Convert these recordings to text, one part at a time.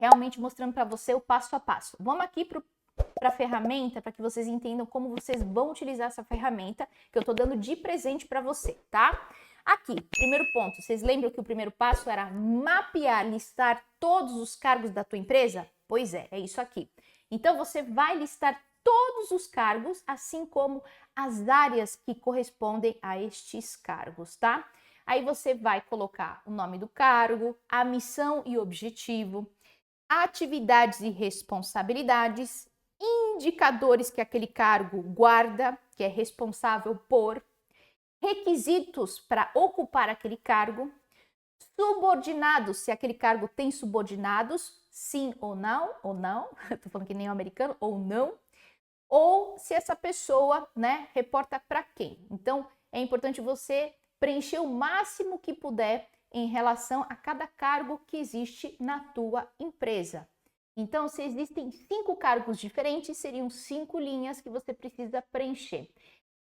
realmente mostrando para você o passo a passo. Vamos aqui para a ferramenta, para que vocês entendam como vocês vão utilizar essa ferramenta que eu estou dando de presente para você, tá? Aqui, primeiro ponto, vocês lembram que o primeiro passo era mapear, listar todos os cargos da tua empresa? Pois é isso aqui. Então, você vai listar todos os cargos, assim como as áreas que correspondem a estes cargos, tá? Aí você vai colocar o nome do cargo, a missão e objetivo, atividades e responsabilidades, indicadores que aquele cargo guarda, que é responsável por, requisitos para ocupar aquele cargo, subordinados, se aquele cargo tem subordinados, sim ou não, tô falando que nem o americano, ou se essa pessoa, né, reporta para quem. Então, é importante você preencher o máximo que puder em relação a cada cargo que existe na tua empresa. Então, se existem 5 cargos diferentes, seriam 5 linhas que você precisa preencher.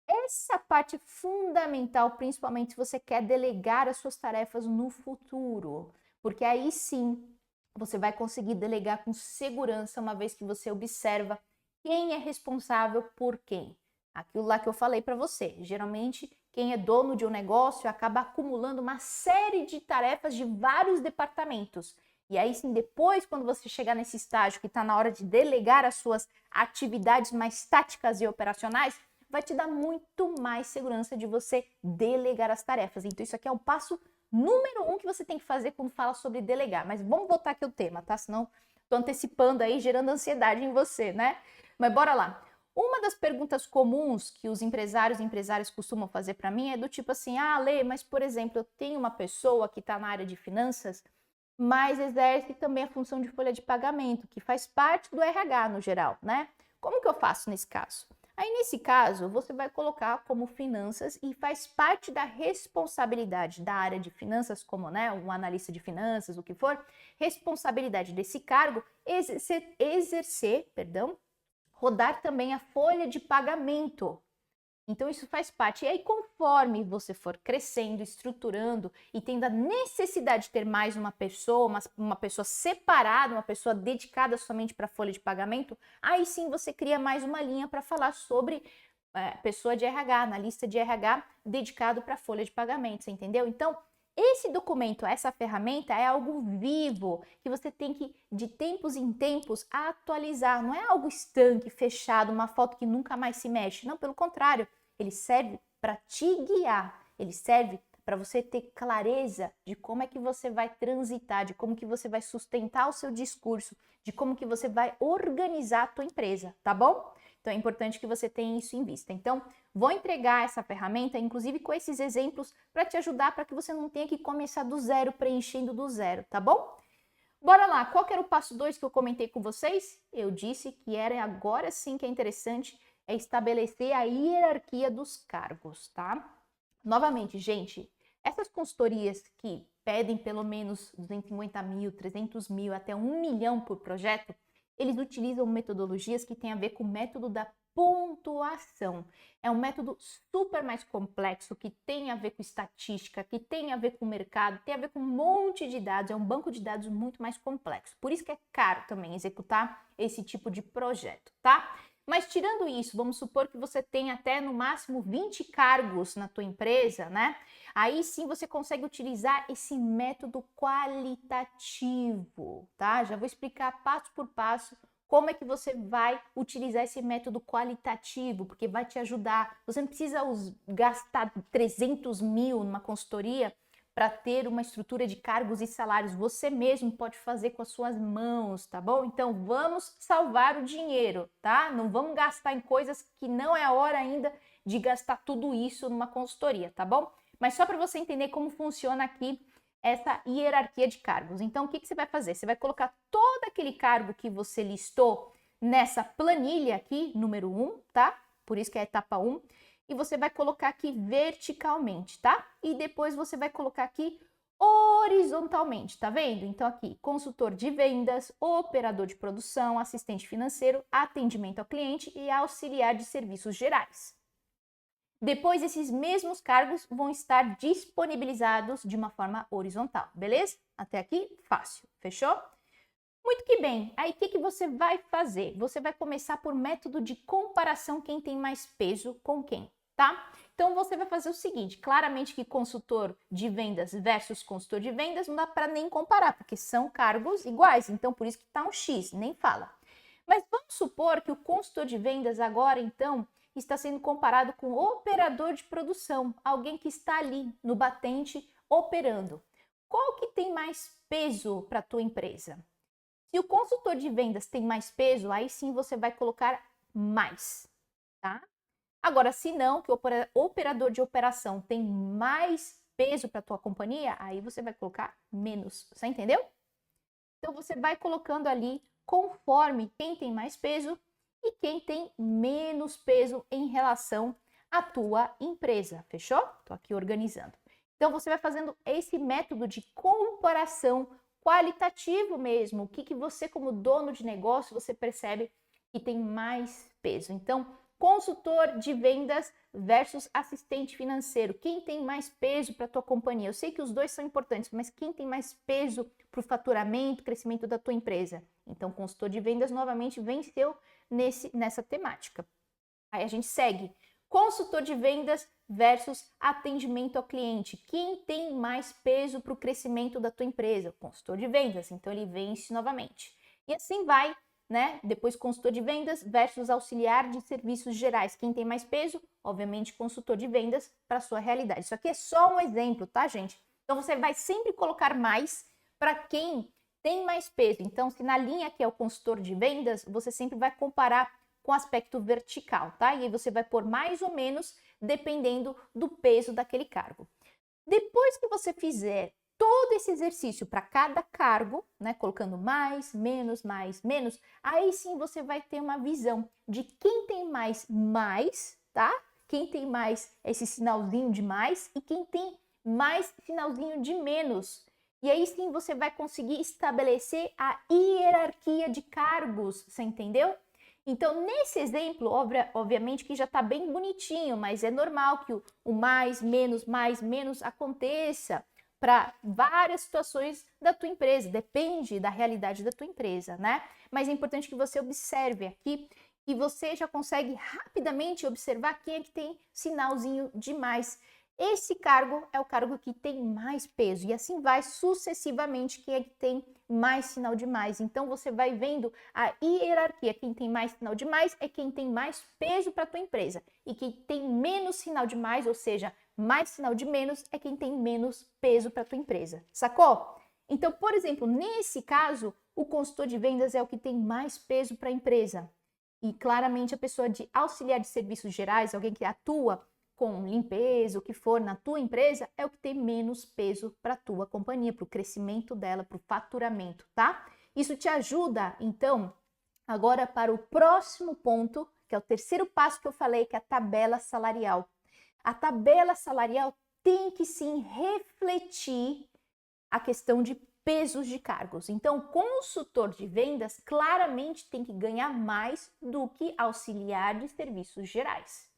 Essa parte é fundamental, principalmente se você quer delegar as suas tarefas no futuro, porque aí sim você vai conseguir delegar com segurança, uma vez que você observa quem é responsável por quem. Aquilo lá que eu falei para você, geralmente quem é dono de um negócio acaba acumulando uma série de tarefas de vários departamentos. E aí sim, depois, quando você chegar nesse estágio que está na hora de delegar as suas atividades mais táticas e operacionais, vai te dar muito mais segurança de você delegar as tarefas. Então, isso aqui é o passo número 1 que você tem que fazer quando fala sobre delegar. Mas vamos voltar aqui o tema, tá? Senão tô antecipando aí, gerando ansiedade em você, né? Mas bora lá. Uma das perguntas comuns que os empresários e empresárias costumam fazer para mim é do tipo assim: ah, Lê, mas por exemplo, eu tenho uma pessoa que está na área de finanças, mas exerce também a função de folha de pagamento, que faz parte do RH no geral, né? Como que eu faço nesse caso? Aí, nesse caso, você vai colocar como finanças e faz parte da responsabilidade da área de finanças, como, né, um analista de finanças, o que for, responsabilidade desse cargo, rodar também a folha de pagamento. Então, isso faz parte. E aí, conforme você for crescendo, estruturando e tendo a necessidade de ter mais uma pessoa, uma pessoa separada, uma pessoa dedicada somente para a folha de pagamento, aí sim você cria mais uma linha para falar sobre pessoa de RH, analista de RH dedicado para a folha de pagamento, você entendeu? Então, esse documento, essa ferramenta é algo vivo que você tem que, de tempos em tempos, atualizar. Não é algo estanque, fechado, uma foto que nunca mais se mexe. Não, pelo contrário, ele serve para te guiar. Ele serve para você ter clareza de como é que você vai transitar, de como que você vai sustentar o seu discurso, de como que você vai organizar a tua empresa, tá bom? Então é importante que você tenha isso em vista. Então, vou entregar essa ferramenta, inclusive com esses exemplos, para te ajudar, para que você não tenha que começar do zero, preenchendo do zero, tá bom? Bora lá, qual que era o passo 2 que eu comentei com vocês? Eu disse que era agora sim que é interessante é estabelecer a hierarquia dos cargos, tá? Novamente, gente, essas consultorias que pedem pelo menos 250 mil, 300 mil, até 1 milhão por projeto, eles utilizam metodologias que têm a ver com o método da pontuação. É um método super mais complexo, que tem a ver com estatística, que tem a ver com o mercado, tem a ver com um monte de dados, é um banco de dados muito mais complexo. Por isso que é caro também executar esse tipo de projeto, tá? Mas tirando isso, vamos supor que você tem até no máximo 20 cargos na tua empresa, né? Aí sim você consegue utilizar esse método qualitativo, tá? Já vou explicar passo por passo como é que você vai utilizar esse método qualitativo, porque vai te ajudar. Você não precisa gastar 300 mil numa consultoria para ter uma estrutura de cargos e salários. Você mesmo pode fazer com as suas mãos, tá bom? Então vamos salvar o dinheiro, tá? Não vamos gastar em coisas que não é a hora ainda de gastar tudo isso numa consultoria, tá bom? Mas só para você entender como funciona aqui essa hierarquia de cargos. Então, o que você vai fazer? Você vai colocar todo aquele cargo que você listou nessa planilha aqui, número 1, tá? Por isso que é a etapa 1. E você vai colocar aqui verticalmente, tá? E depois você vai colocar aqui horizontalmente, tá vendo? Então aqui, consultor de vendas, operador de produção, assistente financeiro, atendimento ao cliente e auxiliar de serviços gerais. Depois, esses mesmos cargos vão estar disponibilizados de uma forma horizontal, beleza? Até aqui, fácil, fechou? Muito que bem. Aí o que você vai fazer? Você vai começar por método de comparação, quem tem mais peso com quem, tá? Então você vai fazer o seguinte, claramente que consultor de vendas versus consultor de vendas não dá para nem comparar, porque são cargos iguais, então por isso que tá um X, nem fala. Mas vamos supor que o consultor de vendas agora, então, está sendo comparado com o operador de produção, alguém que está ali no batente operando. Qual que tem mais peso para a tua empresa? Se o consultor de vendas tem mais peso, aí sim você vai colocar mais, tá? Agora, se não, que o operador de operação tem mais peso para a tua companhia, aí você vai colocar menos, você entendeu? Então você vai colocando ali conforme quem tem mais peso e quem tem menos peso em relação à tua empresa, fechou? Tô aqui organizando. Então você vai fazendo esse método de comparação qualitativo mesmo, o que você como dono de negócio você percebe que tem mais peso. Então, consultor de vendas versus assistente financeiro, quem tem mais peso para a tua companhia? Eu sei que os dois são importantes, mas quem tem mais peso para o faturamento, crescimento da tua empresa? Então, consultor de vendas novamente venceu nessa temática. Aí a gente segue. Consultor de vendas versus atendimento ao cliente. Quem tem mais peso para o crescimento da tua empresa? Consultor de vendas. Então ele vence novamente. E assim vai, né? Depois consultor de vendas versus auxiliar de serviços gerais. Quem tem mais peso? Obviamente consultor de vendas para a sua realidade. Isso aqui é só um exemplo, tá, gente? Então você vai sempre colocar mais para quem tem mais peso. Então, se na linha que é o consultor de vendas, você sempre vai comparar com aspecto vertical, tá? E aí você vai pôr mais ou menos dependendo do peso daquele cargo. Depois que você fizer todo esse exercício para cada cargo, né, colocando mais, menos, aí sim você vai ter uma visão de quem tem mais, tá? Quem tem mais esse sinalzinho de mais e quem tem mais sinalzinho de menos. E aí sim você vai conseguir estabelecer a hierarquia de cargos, você entendeu? Então, nesse exemplo, obviamente que já está bem bonitinho, mas é normal que o mais, menos aconteça para várias situações da tua empresa, depende da realidade da tua empresa, né? Mas é importante que você observe aqui e você já consegue rapidamente observar quem é que tem sinalzinho de mais. Esse cargo é o cargo que tem mais peso e assim vai sucessivamente quem é que tem mais sinal de mais. Então você vai vendo a hierarquia. Quem tem mais sinal de mais é quem tem mais peso para a tua empresa e quem tem menos sinal de mais, ou seja, mais sinal de menos, é quem tem menos peso para a tua empresa. Sacou? Então, por exemplo, nesse caso, o consultor de vendas é o que tem mais peso para a empresa. E claramente a pessoa de auxiliar de serviços gerais, alguém que atua com limpeza, o que for na tua empresa, é o que tem menos peso para a tua companhia, para o crescimento dela, para o faturamento, tá? Isso te ajuda, então, agora para o próximo ponto, que é o terceiro passo que eu falei, que é a tabela salarial. A tabela salarial tem que sim refletir a questão de pesos de cargos. Então, o consultor de vendas claramente tem que ganhar mais do que auxiliar de serviços gerais.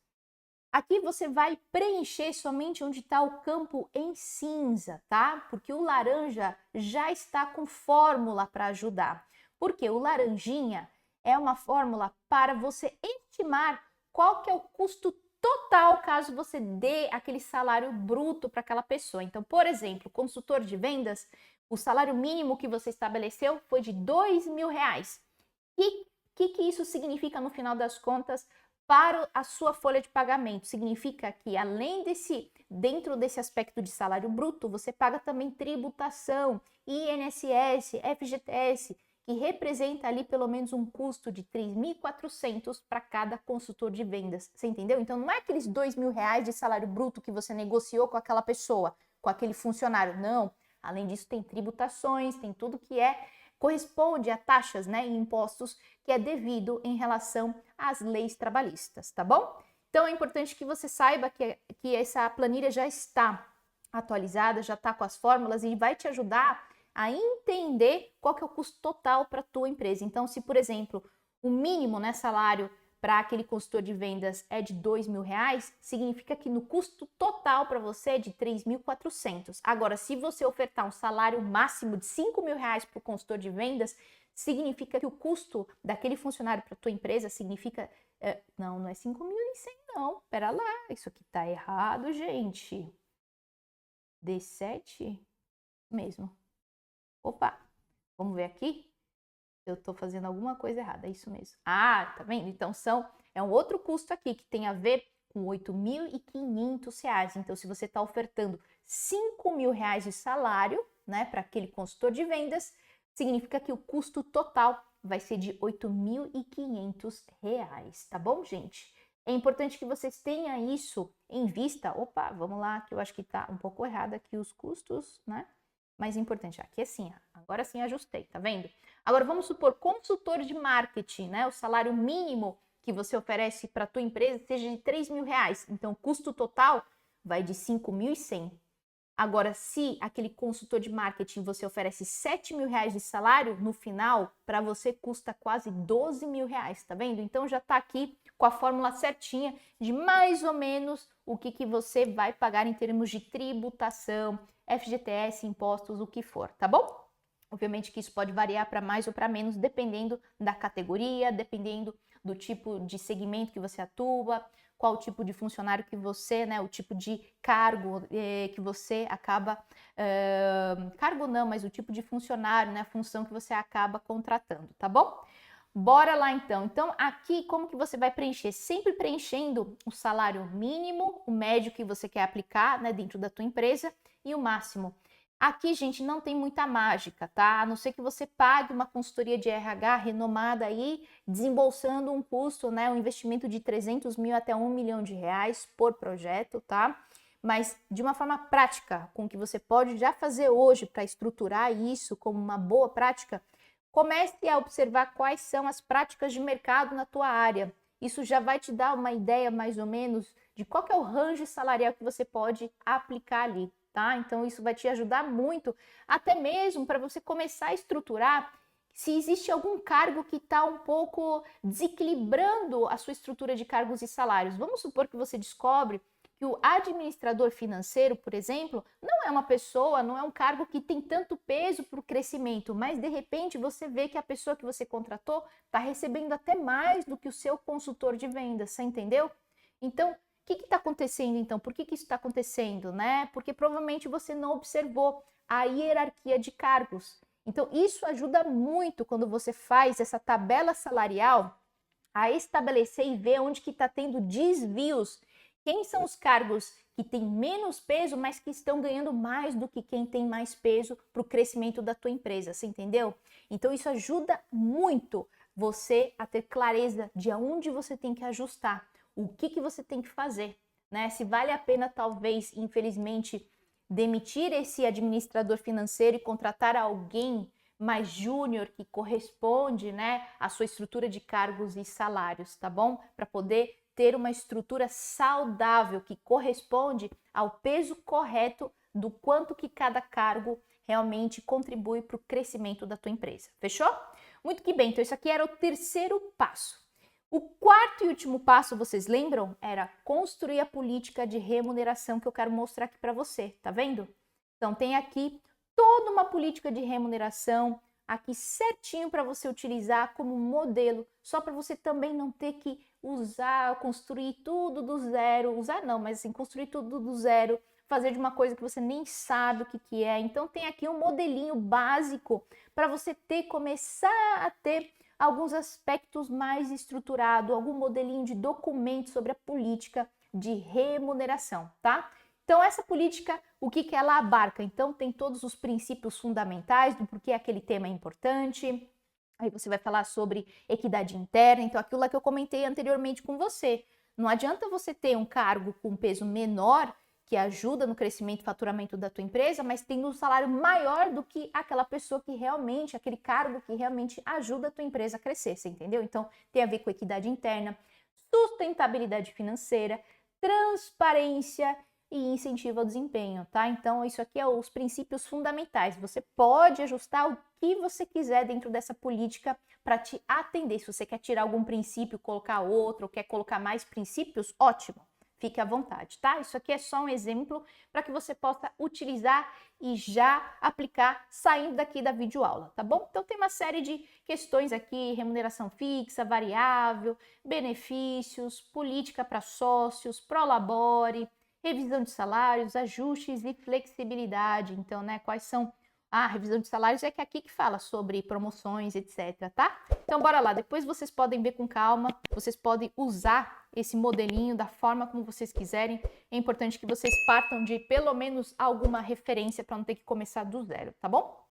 Aqui você vai preencher somente onde está o campo em cinza, tá? Porque o laranja já está com fórmula para ajudar. Porque o laranjinha é uma fórmula para você estimar qual que é o custo total caso você dê aquele salário bruto para aquela pessoa. Então, por exemplo, consultor de vendas, o salário mínimo que você estabeleceu foi de R$2.000. E o que isso significa no final das contas para a sua folha de pagamento? Significa que além dentro desse aspecto de salário bruto, você paga também tributação, INSS, FGTS, que representa ali pelo menos um custo de 3.400 para cada consultor de vendas. Você entendeu? Então não é aqueles R$2.000 de salário bruto que você negociou com aquela pessoa, com aquele funcionário. Não. Além disso, tem tributações, tem tudo que corresponde a taxas, né, e impostos que é devido em relação às leis trabalhistas, tá bom? Então é importante que você saiba que essa planilha já está atualizada, já está com as fórmulas e vai te ajudar a entender qual que é o custo total para a tua empresa. Então, se, por exemplo, o mínimo, né, salário para aquele consultor de vendas é de R$2.000, significa que no custo total para você é de 3.400. Agora, se você ofertar um salário máximo de R$5.000 para o consultor de vendas, significa que o custo daquele funcionário para tua empresa significa... não é 5.100 não, pera lá, isso aqui tá errado, gente. D7 mesmo. Opa, vamos ver aqui? Eu tô fazendo alguma coisa errada, é isso mesmo. Ah, tá vendo? Então é um outro custo aqui que tem a ver com R$ 8.500. Então, se você está ofertando R$ 5.000 de salário, né, para aquele consultor de vendas, significa que o custo total vai ser de R$ 8.500, tá bom, gente? É importante que vocês tenham isso em vista. Opa, vamos lá, que eu acho que tá um pouco errado aqui os custos, né? Mais importante, aqui assim, agora sim ajustei, tá vendo? Agora vamos supor, consultor de marketing, né? O salário mínimo que você oferece para a tua empresa seja de R$ 3.000. Então, o custo total vai de 5.100. Agora, se aquele consultor de marketing você oferece R$ 7.000 de salário, no final, para você custa quase R$ 12.000, tá vendo? Então, já tá aqui com a fórmula certinha de mais ou menos o que você vai pagar em termos de tributação, FGTS, impostos, o que for, tá bom? Obviamente que isso pode variar para mais ou para menos, dependendo da categoria, dependendo do tipo de segmento que você atua, qual o tipo de funcionário que você, né, o tipo de cargo que você acaba, cargo não, mas o tipo de funcionário, né, a função que você acaba contratando, tá bom? Bora lá então. Então aqui como que você vai preencher? Sempre preenchendo o salário mínimo, o médio que você quer aplicar, né, dentro da tua empresa e o máximo. Aqui, gente, não tem muita mágica, tá? A não ser que você pague uma consultoria de RH renomada aí, desembolsando um custo, né, um investimento de 300 mil até R$ 1 milhão por projeto, tá? Mas de uma forma prática, com que você pode já fazer hoje para estruturar isso como uma boa prática, comece a observar quais são as práticas de mercado na tua área. Isso já vai te dar uma ideia mais ou menos de qual que é o range salarial que você pode aplicar ali. Tá? Então isso vai te ajudar muito, até mesmo para você começar a estruturar se existe algum cargo que está um pouco desequilibrando a sua estrutura de cargos e salários. Vamos supor que você descobre que o administrador financeiro, por exemplo, não é uma pessoa, não é um cargo que tem tanto peso para o crescimento, mas de repente você vê que a pessoa que você contratou está recebendo até mais do que o seu consultor de vendas, você entendeu? Então, o que está acontecendo então? Por que isso está acontecendo, né? Porque provavelmente você não observou a hierarquia de cargos. Então, isso ajuda muito quando você faz essa tabela salarial a estabelecer e ver onde que está tendo desvios. Quem são os cargos que têm menos peso, mas que estão ganhando mais do que quem tem mais peso para o crescimento da tua empresa, você entendeu? Então, isso ajuda muito você a ter clareza de aonde você tem que ajustar. O que você tem que fazer, né? Se vale a pena, talvez, infelizmente, demitir esse administrador financeiro e contratar alguém mais júnior que corresponde, né, à sua estrutura de cargos e salários, tá bom? Para poder ter uma estrutura saudável que corresponde ao peso correto do quanto que cada cargo realmente contribui para o crescimento da tua empresa. Fechou? Muito que bem, então isso aqui era o terceiro passo. O quarto e último passo, vocês lembram? Era construir a política de remuneração que eu quero mostrar aqui para você, tá vendo? Então tem aqui toda uma política de remuneração aqui certinho para você utilizar como modelo, só para você também não ter que usar, construir tudo do zero, usar não, mas assim, construir tudo do zero, fazer de uma coisa que você nem sabe o que é. Então tem aqui um modelinho básico para você começar a ter alguns aspectos mais estruturados, algum modelinho de documento sobre a política de remuneração, tá? Então, essa política, o que ela abarca? Então, tem todos os princípios fundamentais do porquê aquele tema é importante. Aí você vai falar sobre equidade interna, então aquilo lá que eu comentei anteriormente com você. Não adianta você ter um cargo com peso menor que ajuda no crescimento e faturamento da tua empresa, mas tendo um salário maior do que aquela pessoa que realmente, aquele cargo que realmente ajuda a tua empresa a crescer, você entendeu? Então, tem a ver com equidade interna, sustentabilidade financeira, transparência e incentivo ao desempenho, tá? Então, isso aqui é os princípios fundamentais. Você pode ajustar o que você quiser dentro dessa política para te atender. Se você quer tirar algum princípio, colocar outro, ou quer colocar mais princípios, ótimo. Fique à vontade, tá? Isso aqui é só um exemplo para que você possa utilizar e já aplicar saindo daqui da videoaula, tá bom? Então tem uma série de questões aqui, remuneração fixa, variável, benefícios, política para sócios, prolabore, revisão de salários, ajustes e flexibilidade. Então, né, quais são a revisão de salários é que aqui que fala sobre promoções, etc, tá? Então, bora lá. Depois vocês podem ver com calma, vocês podem usar esse modelinho da forma como vocês quiserem. É importante que vocês partam de pelo menos alguma referência para não ter que começar do zero, tá bom?